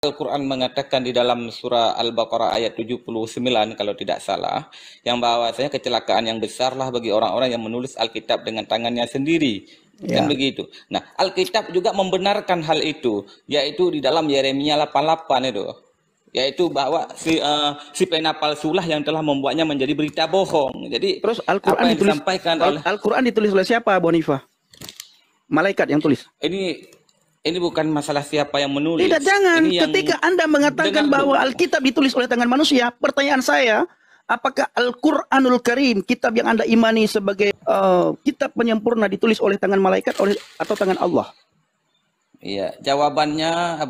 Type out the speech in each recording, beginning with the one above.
Al-Quran mengatakan di dalam surah Al-Baqarah ayat 79 kalau tidak salah, yang bahwasanya kecelakaan yang besarlah bagi orang-orang yang menulis Alkitab dengan tangannya sendiri. Kan Ya. begitu. Nah, Alkitab juga membenarkan hal itu, yaitu di dalam Yeremia 88 itu. Yaitu bahwa si pena palsulah yang telah membuatnya menjadi berita bohong. Jadi Terus apa yang disampaikan oleh Al-Quran ditulis oleh siapa, Abu Hanifah? Malaikat yang tulis. ini bukan masalah siapa yang menulis. Tidak, jangan. Ini yang Ketika Anda mengatakan bahwa Alkitab ditulis oleh tangan manusia, pertanyaan saya, apakah Al-Quranul Karim, kitab yang Anda imani sebagai kitab penyempurna, ditulis oleh tangan malaikat atau tangan Allah? Iya, jawabannya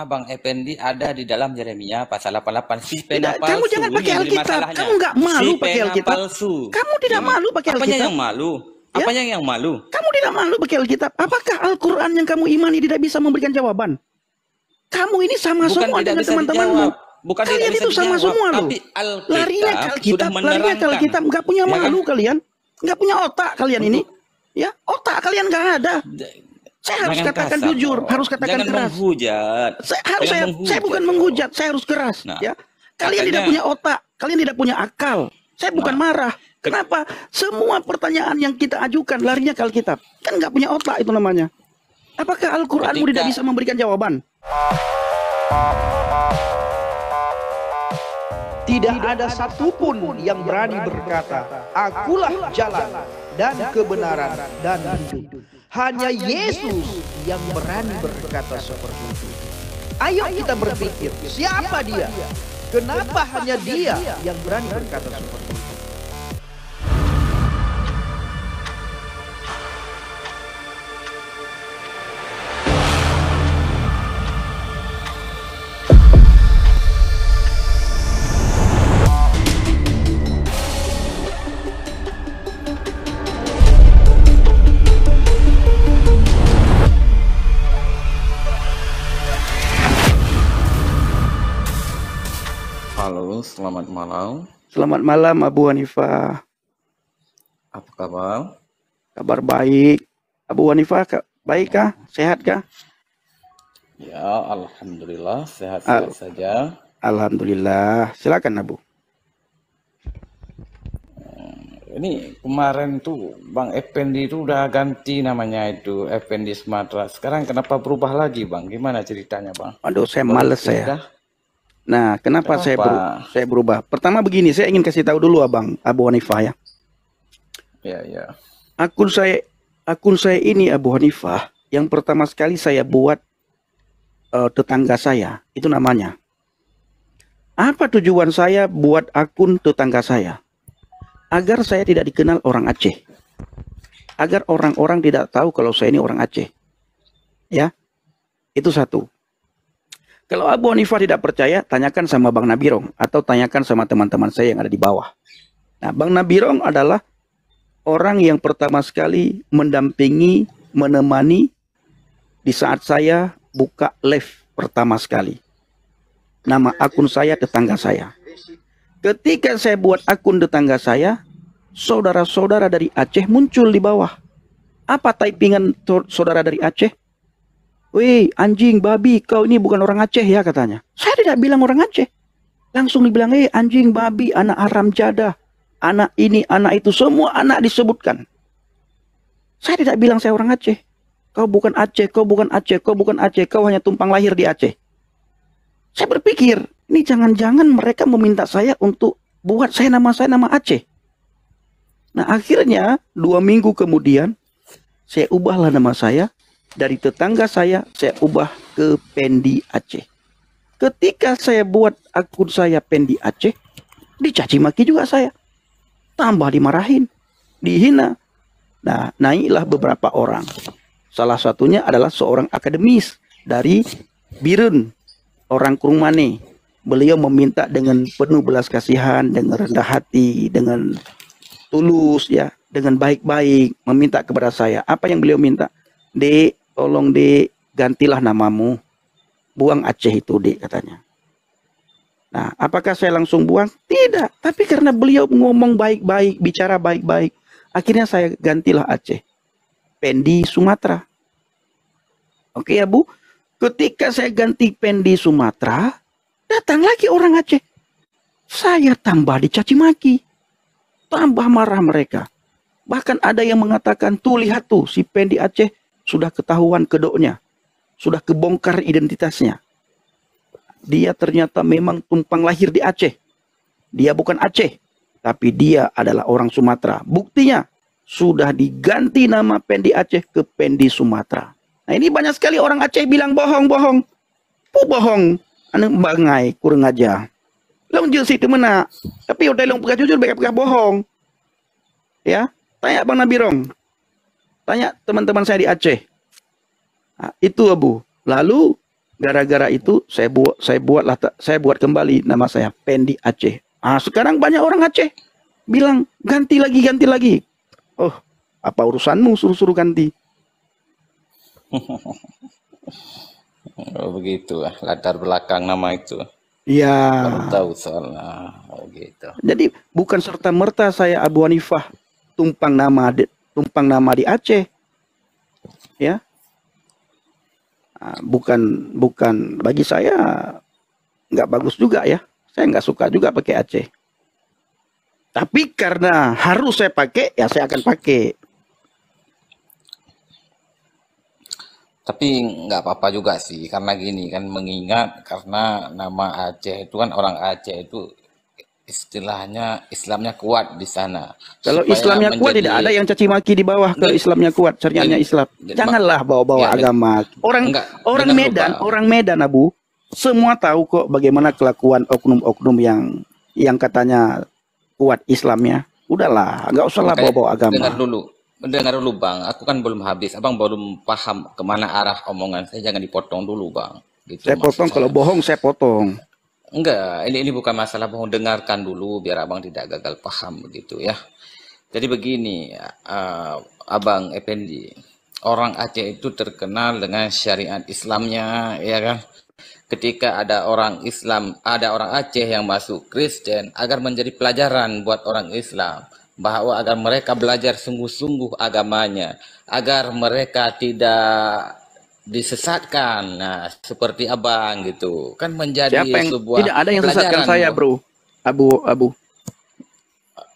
Bang Effendi ada di dalam Yeremia pasal 88. Si pena Tidak, palsu. kamu jangan pakai Alkitab. Kamu nggak malu pakai Alkitab. Palsu. Kamu tidak malu pakai Alkitab. Apanya yang malu? Ya? Apanya yang malu? Kamu tidak malu pakai Alkitab. Apakah Al-Quran yang kamu imani tidak bisa memberikan jawaban? Kamu ini sama semua dengan teman-temanmu. Bukan kalian itu sama semua loh. Larinya ke Alkitab, larinya ke Alkitab. Nggak punya malu kalian. Nggak punya otak kalian ini. Ya, otak kalian nggak ada. Saya harus katakan jujur, harus katakan keras. Menghujat. Saya bukan menghujat, saya harus keras. Ya, kalian tidak punya otak, kalian tidak punya akal. Saya bukan marah. Kenapa? Semua pertanyaan yang kita ajukan larinya ke Alkitab. Kan nggak punya otak itu namanya. Apakah Al-Quranmu tidak bisa memberikan jawaban? Tidak ada satupun yang berani berkata, "Akulah jalan dan kebenaran dan hidup." Hanya Yesus yang berani berkata seperti itu. Ayo kita berpikir, siapa dia? Kenapa hanya dia yang berani berkata seperti itu? Halo, selamat malam. Selamat malam Abu Hanifah. Apa kabar? Kabar baik. Abu Hanifah baik kah? Sehat kah? Ya, alhamdulillah sehat-sehat saja. Alhamdulillah. Silakan Abu. Ini kemarin tuh Bang Effendi itu udah ganti namanya itu Effendi Sumatera. Sekarang kenapa berubah lagi Bang? Gimana ceritanya Bang? Aduh, saya males saya. Nah, kenapa saya berubah? Pertama begini, saya ingin kasih tahu dulu Abu Hanifah ya. Ya. Akun saya ini Abu Hanifah, yang pertama sekali saya buat tetangga saya, itu namanya. Apa tujuan saya buat akun tetangga saya? Agar saya tidak dikenal orang Aceh. Agar orang-orang tidak tahu kalau saya ini orang Aceh. Ya, itu satu. Kalau Abu Hanifah tidak percaya, tanyakan sama Bang Nabirong atau tanyakan sama teman-teman saya yang ada di bawah. Nah, Bang Nabirong adalah orang yang pertama sekali mendampingi, menemani di saat saya buka live pertama sekali. Nama akun saya tetangga saya. Ketika saya buat akun tetangga saya, saudara-saudara dari Aceh muncul di bawah. Apa typingan saudara dari Aceh? Wih, anjing, babi, kau ini bukan orang Aceh ya katanya. Saya tidak bilang orang Aceh. Langsung dibilang, anjing, babi, anak haram jadah, anak ini, anak itu, semua anak disebutkan. Saya tidak bilang saya orang Aceh. Kau bukan Aceh, kau bukan Aceh, kau bukan Aceh, kau hanya tumpang lahir di Aceh. Saya berpikir, ini jangan-jangan mereka meminta saya untuk buat nama Aceh. Nah, akhirnya 2 minggu kemudian, saya ubahlah nama saya. Dari tetangga saya ubah ke Pendi Aceh. Ketika saya buat akun saya Pendi Aceh, dicaci maki juga saya. Tambah dimarahin, dihina. Nah, naiklah beberapa orang. Salah satunya adalah seorang akademis dari Birun, orang Kurmane. Beliau meminta dengan penuh belas kasihan, dengan rendah hati, dengan tulus ya, dengan baik-baik meminta kepada saya. Apa yang beliau minta? Dek, tolong Dek, gantilah namamu. Buang Aceh itu Dek, katanya. Nah, apakah saya langsung buang? Tidak. Tapi karena beliau ngomong baik-baik, bicara baik-baik, akhirnya saya gantilah Aceh. Pendi Sumatera. Oke ya Bu. Ketika saya ganti pen di Sumatera, datang lagi orang Aceh. Saya tambah dicaci maki. Tambah marah mereka. Bahkan ada yang mengatakan, tuh lihat tuh, si pen di Aceh sudah ketahuan kedoknya. Sudah kebongkar identitasnya. Dia ternyata memang tumpang lahir di Aceh. Dia bukan Aceh, tapi dia adalah orang Sumatera. Buktinya, sudah diganti nama pen di Aceh ke pen di Sumatera. Nah ini banyak sekali orang Aceh bilang bohong-bohong. Bohong. Anu bangai, kurang aja. Long jil situ mana. Tapi udah long pegah jujur, pegah bohong. Ya, tanya Bang Nabirong. Tanya teman-teman saya di Aceh. Nah, itu Abu. Lalu gara-gara itu saya buat kembali nama saya pen di Aceh. Ah, sekarang banyak orang Aceh bilang ganti lagi. Oh, apa urusanmu suruh-suruh ganti? Oh, begitu latar belakang nama itu. Iya. Baru tahu soalnya. Oh, gitu. Jadi bukan serta-merta saya Abu Hanifah tumpang nama di Aceh. Ya. Bukan bagi saya nggak bagus juga ya. Saya nggak suka juga pakai Aceh. Tapi karena harus saya pakai, ya saya akan pakai. Tapi nggak apa-apa juga sih, karena gini kan, mengingat karena nama Aceh itu kan, orang Aceh itu istilahnya Islamnya kuat di sana. Kalau Supaya Islamnya kuat menjadi, tidak ada yang caci maki di bawah. Kalau Islamnya kuat, syariatnya Islam. Janganlah bawa-bawa ya, agama. Orang dengar orang Medan Abu, semua tahu kok bagaimana kelakuan oknum-oknum yang katanya kuat Islamnya. Udahlah, nggak usahlah bawa-bawa agama. Dengar dulu Bang, aku kan belum habis. Abang belum paham kemana arah omongan saya, jangan dipotong dulu Bang. Gitu, saya potong, kalau bohong saya potong. Enggak, ini bukan masalah bohong. Dengarkan dulu biar abang tidak gagal paham begitu ya. Jadi begini, Abang Effendi, orang Aceh itu terkenal dengan syariat Islamnya, ya kan? Ketika ada orang Islam, ada orang Aceh yang masuk Kristen, agar menjadi pelajaran buat orang Islam, bahwa agar mereka belajar sungguh-sungguh agamanya, agar mereka tidak disesatkan. Nah, seperti abang gitu kan, menjadi sebuah tidak ada yang sesatkan saya, bro. Abu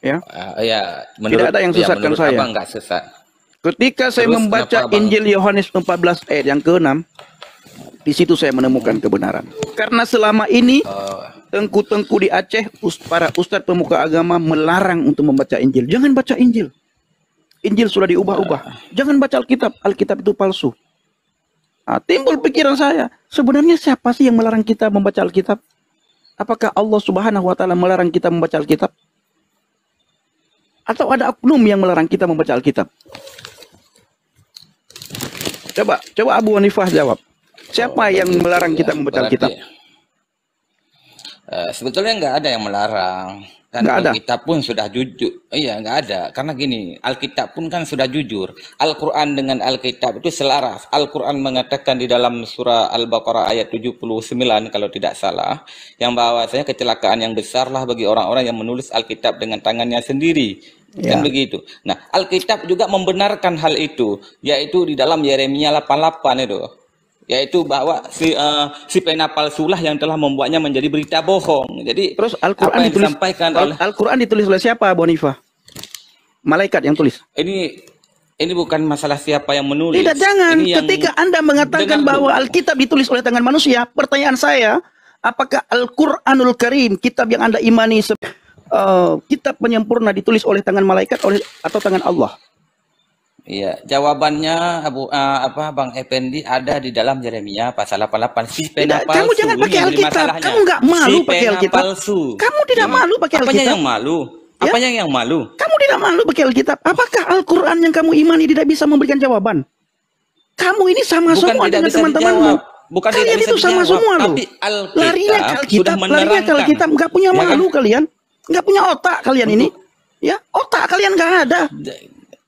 ya, ya, tidak ada yang sesatkan saya. Abang nggak sesat. Ketika saya membaca Injil Yohanes 14 ayat yang ke-6, di situ saya menemukan kebenaran. Karena selama ini tengku-tengku di Aceh, para ustadz pemuka agama melarang untuk membaca Injil. Jangan baca Injil. Injil sudah diubah-ubah. Jangan baca Alkitab. Alkitab itu palsu. Nah, timbul pikiran saya, sebenarnya siapa sih yang melarang kita membaca Alkitab? Apakah Allah Subhanahu wa Ta'ala melarang kita membaca Alkitab? Atau ada oknum yang melarang kita membaca Alkitab? Coba Abu Hanifah jawab. Siapa yang melarang kita membaca Alkitab? Sebetulnya nggak ada yang melarang. Dan Alkitab pun sudah jujur. Iya, nggak ada. Karena gini, Alkitab pun kan sudah jujur. Al-Quran dengan Alkitab itu selaras. Al-Quran mengatakan di dalam surah Al-Baqarah ayat 79, kalau tidak salah, yang bahwasanya kecelakaan yang besarlah bagi orang-orang yang menulis Alkitab dengan tangannya sendiri. Kan begitu. Nah, Alkitab juga membenarkan hal itu, yaitu di dalam Yeremia 88 itu. Yaitu bahwa si pena palsulah yang telah membuatnya menjadi berita bohong. Jadi terus Al-Quran disampaikan Al-Quran ditulis oleh siapa, Abu Hanifah? Malaikat yang tulis. Ini bukan masalah siapa yang menulis. Tidak, jangan. Ketika Anda mengatakan bahwa Alkitab ditulis oleh tangan manusia, pertanyaan saya, apakah Al-Quranul Karim, kitab yang Anda imani, kitab penyempurna ditulis oleh tangan malaikat atau tangan Allah? Iya, jawabannya Bang Effendi ada di dalam Yeremia pasal 88. Si pena palsu. Kamu jangan pakai Alkitab. Kamu nggak malu pakai Alkitab. Kamu tidak malu pakai Alkitab. Apanya yang malu? Apanya yang malu? Kamu tidak malu pakai Alkitab. Apakah Al-Quran yang kamu imani tidak bisa memberikan jawaban? Kamu ini sama semua dengan teman-temanmu. Bukan kalian itu sama semua loh. Larinya ke Alkitab. Nggak punya malu kalian. Nggak punya otak kalian ini. Ya, otak kalian nggak ada.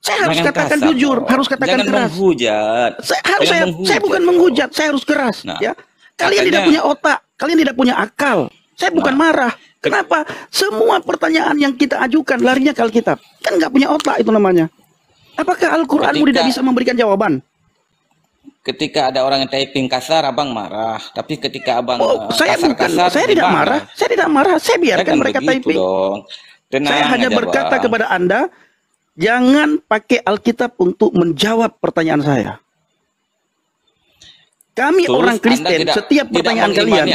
Saya harus katakan jujur, harus katakan keras. Menghujat. Saya bukan menghujat, saya harus keras. Ya, kalian tidak punya otak, kalian tidak punya akal. Saya bukan marah. Kenapa? Semua pertanyaan yang kita ajukan larinya ke Alkitab. Kan nggak punya otak itu namanya. Apakah Al-Quranmu tidak bisa memberikan jawaban? Ketika ada orang yang typing kasar, abang marah. Tapi ketika abang Saya tidak marah. Saya tidak marah. Saya biarkan mereka typing. Saya hanya berkata kepada Anda, jangan pakai Alkitab untuk menjawab pertanyaan saya. Kami orang Kristen, setiap pertanyaan kalian,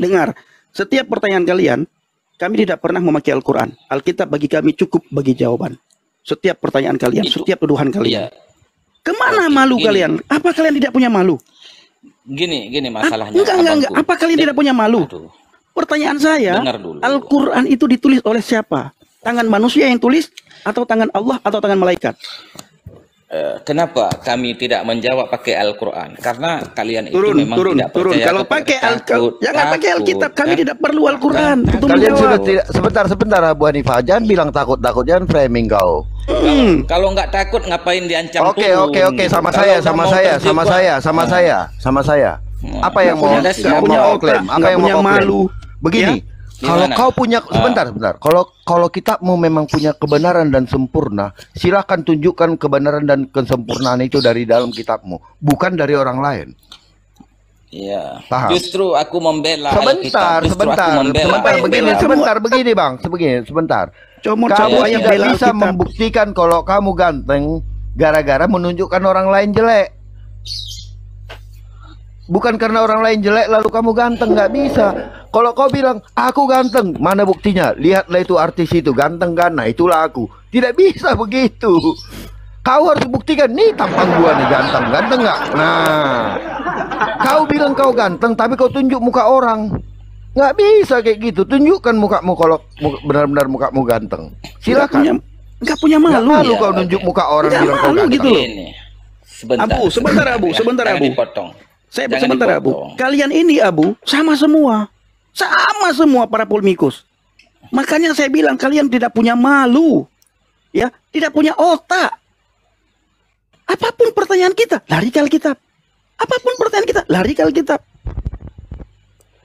dengar. Setiap pertanyaan kalian, kami tidak pernah memakai Al-Quran. Alkitab bagi kami cukup bagi jawaban. Setiap pertanyaan kalian, setiap tuduhan kalian. Kemana malu kalian? Apa kalian tidak punya malu? Gini masalahnya. Enggak. Apa kalian tidak punya malu? Pertanyaan saya, Al-Quran itu ditulis oleh siapa? Tangan manusia yang tulis, atau tangan Allah, atau tangan malaikat? Kenapa kami tidak menjawab pakai Al-Quran? Karena kalian itu memang tidak percaya. Kalau pakai Al-Quran, jangan pakai Alkitab. Kami tidak perlu Al-Quran. Kalian sudah tidak. Sebentar, Abu Hanifah. Jangan bilang takut, jangan framing kau. Kalau nggak takut, ngapain diancam? Oke. Sama saya. Apa yang mau klaim? Apa yang mau klaim? Begini. Kalau kau punya sebentar. Kalau kita mau memang punya kebenaran dan sempurna, silakan tunjukkan kebenaran dan kesempurnaan itu dari dalam kitabmu, bukan dari orang lain. Iya. Paham? Justru aku membela Sebentar. Begini, Bang. Sebentar. Kamu tidak bisa membuktikan kalau kamu ganteng gara-gara menunjukkan orang lain jelek. Bukan karena orang lain jelek lalu kamu ganteng, nggak bisa. Kalau kau bilang aku ganteng, mana buktinya? Lihatlah itu artis itu ganteng kan? Nah itulah aku. Tidak bisa begitu. Kau harus buktikan nih tampang gua nih ganteng nggak? Nah, kau bilang kau ganteng tapi kau tunjuk muka orang. Nggak bisa kayak gitu. Tunjukkan mukamu kalau benar-benar mukamu ganteng. Silakan. Nggak punya malu. Nggak malu kau nunjuk muka orang bilang kau ganteng. Gitu loh. Sebentar Abu. Sebentar Abu. Kalian ini Abu sama semua para polemikus. Makanya saya bilang kalian tidak punya malu, ya, tidak punya otak. Apapun pertanyaan kita, lari ke Alkitab. Apapun pertanyaan kita, lari ke Alkitab.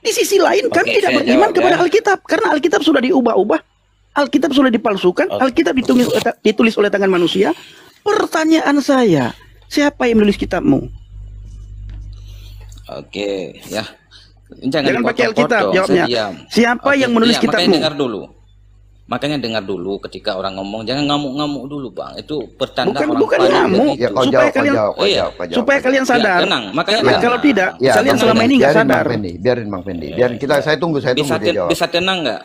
Di sisi lain kami tidak beriman kepada Alkitab karena Alkitab sudah diubah-ubah, Alkitab sudah dipalsukan, Alkitab ditulis oleh tangan manusia. Pertanyaan saya, siapa yang menulis kitabmu? Oke, ya. Jangan pakai Alkitab, jawabnya. Siapa yang menulis kitabmu? Makanya dengar dulu ketika orang ngomong, jangan ngamuk-ngamuk dulu, Bang. Itu pertanda bukan ngamuk. Ya, supaya kalian sadar. Tenang, makanya kalau tidak, kalian selama ini nggak sadar. Biarin Bang Fendi. Saya tunggu dia jawab. Bisa tenang nggak?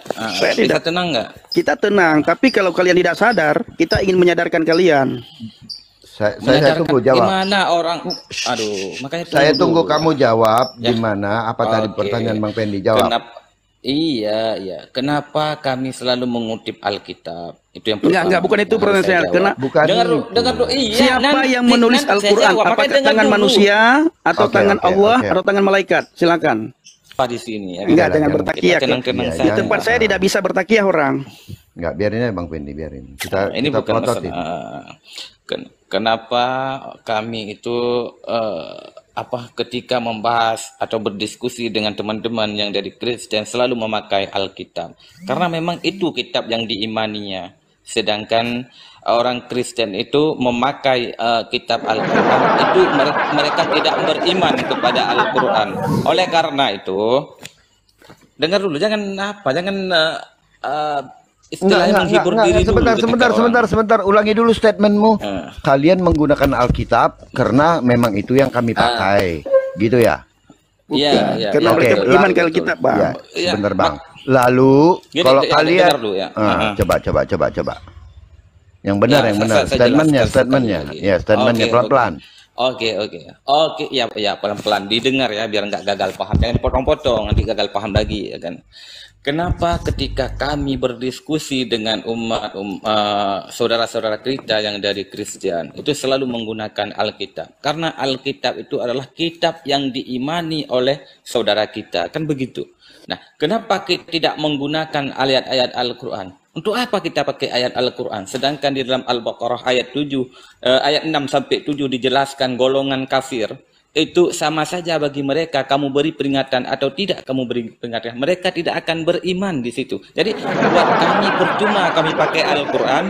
Bisa tenang nggak? Kita tenang, tapi kalau kalian tidak sadar, kita ingin menyadarkan kalian. Saya tunggu jawab. Gimana orang? Aduh, makanya saya tunggu kamu jawab gimana apa tadi pertanyaan Bang Fendi jawab. Iya. Kenapa kami selalu mengutip Alkitab? Itu yang pertama. Enggak, bukan itu pertanyaan saya. Dengar dulu. Iya, siapa yang menulis Al-Qur'an? Apakah tangan manusia atau tangan Allah atau tangan malaikat? Silakan. Di sini. Enggak, jangan bertakiah. Di tempat saya tidak bisa bertakiah orang. Enggak, biarin aja Bang Fendi, biarin. Ini bukan masalah. Kenapa kami itu ketika membahas atau berdiskusi dengan teman-teman yang dari Kristen selalu memakai Alkitab, karena memang itu kitab yang diimaninya, sedangkan orang Kristen itu memakai kitab Al-Quran itu mereka tidak beriman kepada Al-Quran. Oleh karena itu, dengar dulu, jangan istilahnya menghibur diri dulu. Sebentar, ulangi dulu statementmu. Kalian menggunakan Alkitab karena memang itu yang kami pakai, gitu ya? Iya. Karena mereka beriman ke Alkitab, Bang. Ya, sebentar, Bang. Lalu kalau kalian coba. Yang benar. Statementnya. Ya, statementnya pelan-pelan. Oke, ya pelan-pelan didengar ya, biar nggak gagal paham. Jangan potong-potong, nanti gagal paham lagi, ya kan? Kenapa ketika kami berdiskusi dengan saudara-saudara kita yang dari Kristen itu selalu menggunakan Alkitab? Karena Alkitab itu adalah kitab yang diimani oleh saudara kita, kan begitu. Nah, kenapa kita tidak menggunakan ayat-ayat Al-Quran? Untuk apa kita pakai ayat Al-Quran? Sedangkan di dalam Al-Baqarah ayat 6-7 dijelaskan golongan kafir itu sama saja bagi mereka, kamu beri peringatan atau tidak kamu beri peringatan, mereka tidak akan beriman di situ. Jadi buat kami percuma kami pakai Al-Quran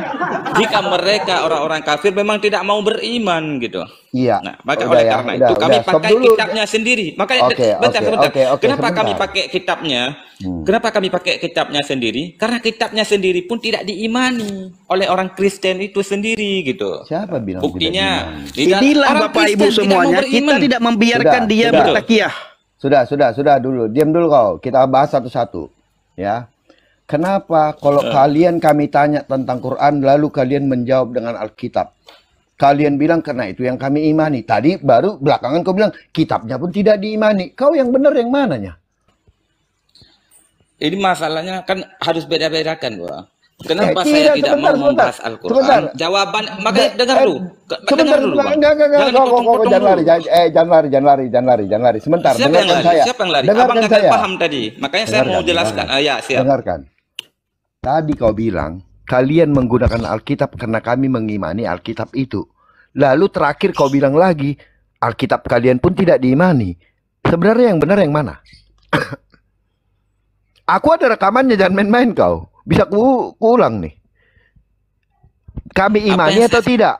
jika mereka orang-orang kafir memang tidak mau beriman gitu. Iya. Nah, maka Udah oleh ya, karena udah, itu kami udah. Stop pakai dulu. kitabnya sendiri. Makanya Oke, bentar, oke, bentar. oke, Kenapa kami sebentar. pakai kitabnya? Kenapa kami pakai kitabnya sendiri? Karena kitabnya sendiri pun tidak diimani oleh orang Kristen itu sendiri gitu. Siapa bilang Buktinya, tidak Inilah orang Bapak Ibu Kristen tidak mau semuanya, kita beriman. tidak membiarkan Sudah, dia sudah. bertakiyah. Sudah dulu. Diam dulu kau. Kita bahas satu-satu. Ya. Kenapa kalau kalian kami tanya tentang Quran lalu kalian menjawab dengan Alkitab? Kalian bilang karena itu yang kami imani. Tadi baru belakangan kau bilang kitabnya pun tidak diimani. Kau yang benar yang mananya? Ini masalahnya kan harus beda-bedakan, Bang. Kenapa tidak, saya tidak sebentar, mau membahas sebentar. Al-Quran? Sebentar. Jawaban, makanya dengar dulu. Sebentar, Dengar dulu, Bang. enggak. Jangan Kau dipotong-potong jangan lari. dulu. Jangan lari. Sebentar, Siapa yang dengarkan lari? saya. Siapa yang lari? Dengarkan Abang gagal saya. paham tadi. Makanya saya mau jelaskan. Ya, siap. Dengarkan. Tadi kau bilang, kalian menggunakan Alkitab karena kami mengimani Alkitab itu. Lalu terakhir kau bilang lagi, Alkitab kalian pun tidak diimani. Sebenarnya yang benar yang mana? Aku ada rekamannya, jangan main-main kau. Bisa ulang nih. Kami imani atau tidak?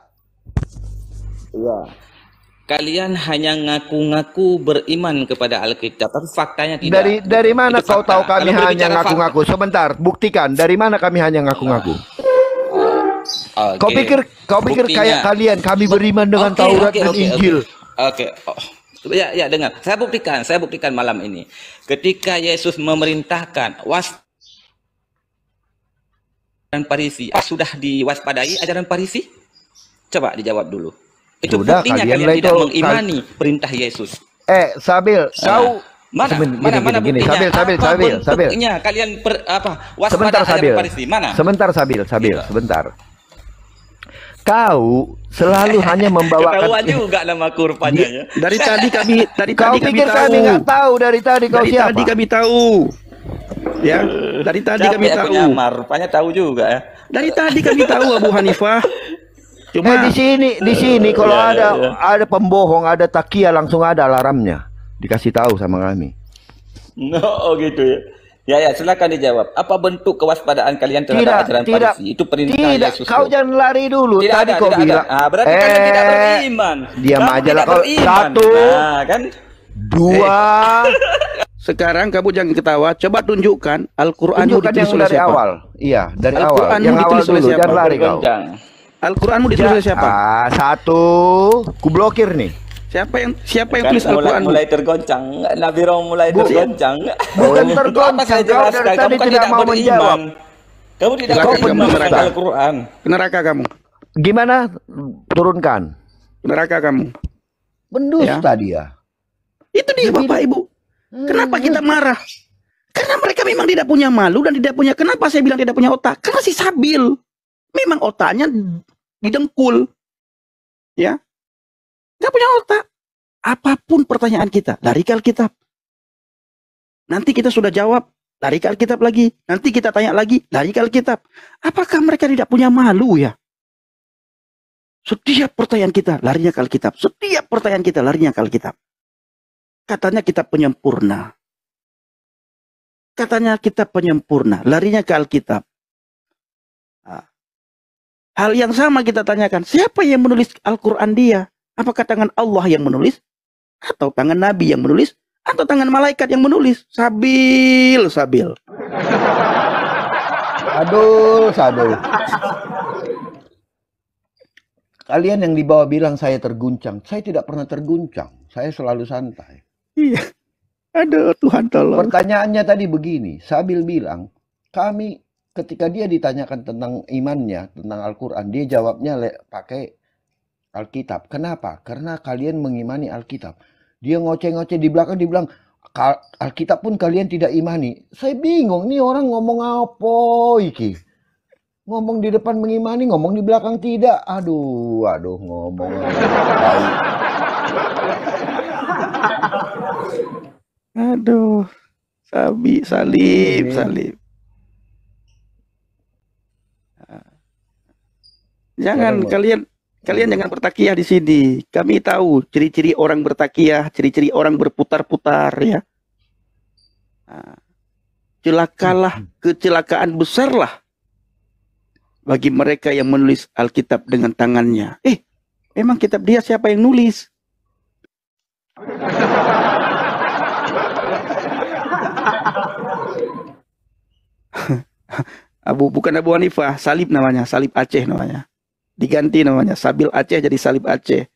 Kalian hanya ngaku-ngaku beriman kepada Alkitab, tapi faktanya tidak. Dari mana Itu kau fakta. tahu kami Kalau hanya berbicara ngaku-ngaku? Sebentar, buktikan. Dari mana kami hanya ngaku-ngaku? fakta- Kau Oke. pikir Buktinya- kayak kalian kami beriman dengan Oke, Taurat oke, dan oke, Injil. Oke. Oh. Ya, dengar. Saya buktikan malam ini. Ketika Yesus memerintahkan dan Farisi, sudah diwaspadai ajaran Farisi? Coba dijawab dulu. Itu Sudah, buktinya kalian kalian lah tidak itu- mengimani perintah Yesus. Sabil, kau Mana Gini, mana gini, buktinya? Sabil, Apa Sabil. bentuknya kalian waspada Sebentar, ajaran Sabil. Farisi? Mana? Sebentar, Sabil, Gitu. sebentar. Kau selalu hanya Ketahuan membawakan. juga nama kurbannya ya. Dari tadi kami Kau pikir kami nggak tahu dari tadi kau Dari siapa? tadi kami tahu. Ya, dari tadi Capek kami aku tahu. nyamar, rupanya tahu juga ya. Dari tadi kami tahu Abu Hanifah. Cuma di sini kalau ada pembohong, ada takia langsung ada alarmnya. Dikasih tahu sama kami. Oh gitu ya. Ya, silakan dijawab. Apa bentuk kewaspadaan kalian terhadap ajaran Farisi? Itu perintah Yesus. Kau jangan lari dulu. Tidak Tadi ada, kau tidak bilang. ada. Berarti kalian tidak beriman. Diam Kamu aja lah tidak kau. beriman. Satu, Nah, kan? dua. sekarang kamu jangan ketawa. Coba tunjukkan Al-Quran Tunjukkan ditulis yang oleh dari siapa? awal. Iya, dari awal. Al-Quranmu Yang awal ditulis oleh dulu. siapa? Jangan lari kau. Bergoncang. Al-Quranmu ditulis oleh siapa? Satu. Ku blokir nih. Siapa yang Kan tulis Al-Quranmu? mulai tergoncang. Nabi Rom mulai tergoncang. Bukan Untuk tergoncang, apa saya kau jelaskan? dari tadi Kamu kan tidak mau beriman. menjawab. Kamu tidak Silakan mau kamu beriman neraka. dengan Al-Quran. Ke neraka kamu. Gimana? Turunkan. Ke neraka kamu. Pendusta dia. Itu dia Bapak Ibu. Kenapa kita marah? Karena mereka memang tidak punya malu dan tidak punya. Kenapa saya bilang tidak punya otak? Karena si Sabil memang otaknya didengkul, ya, nggak punya otak. Apapun pertanyaan kita dari ke Alkitab. Nanti kita sudah jawab dari ke Alkitab lagi. Nanti kita tanya lagi dari ke Alkitab. Apakah mereka tidak punya malu ya? Setiap pertanyaan kita larinya ke Alkitab. Setiap pertanyaan kita larinya ke Alkitab. Katanya kitab penyempurna. Katanya kitab penyempurna. Larinya ke Alkitab. Nah, hal yang sama kita tanyakan. Siapa yang menulis Al-Quran dia? Apakah tangan Allah yang menulis? Atau tangan Nabi yang menulis? Atau tangan malaikat yang menulis? Sabil. Aduh. Kalian yang di bawah bilang saya terguncang. Saya tidak pernah terguncang. Saya selalu santai. Iya. Aduh, Tuhan tolong. Pertanyaannya tadi begini. Sabil bilang, kami ketika dia ditanyakan tentang imannya, tentang Al-Quran, dia jawabnya pakai Alkitab. Kenapa? Karena kalian mengimani Alkitab. Dia ngoceh-ngoceh di belakang, dia bilang, Alkitab pun kalian tidak imani. Saya bingung, nih orang ngomong apa iki? Ngomong di depan mengimani, ngomong di belakang tidak. Aduh, ngomong. Aduh. Salib. Jangan kalian jangan bertakiyah di sini. Kami tahu ciri-ciri orang bertakiyah, ciri-ciri orang berputar-putar ya. Nah, kecelakaan besarlah bagi mereka yang menulis Alkitab dengan tangannya. Emang kitab dia siapa yang nulis? Bukan Abu Hanifah, Salib namanya, Salib Aceh namanya. Diganti namanya, Sabil Aceh jadi Salib Aceh.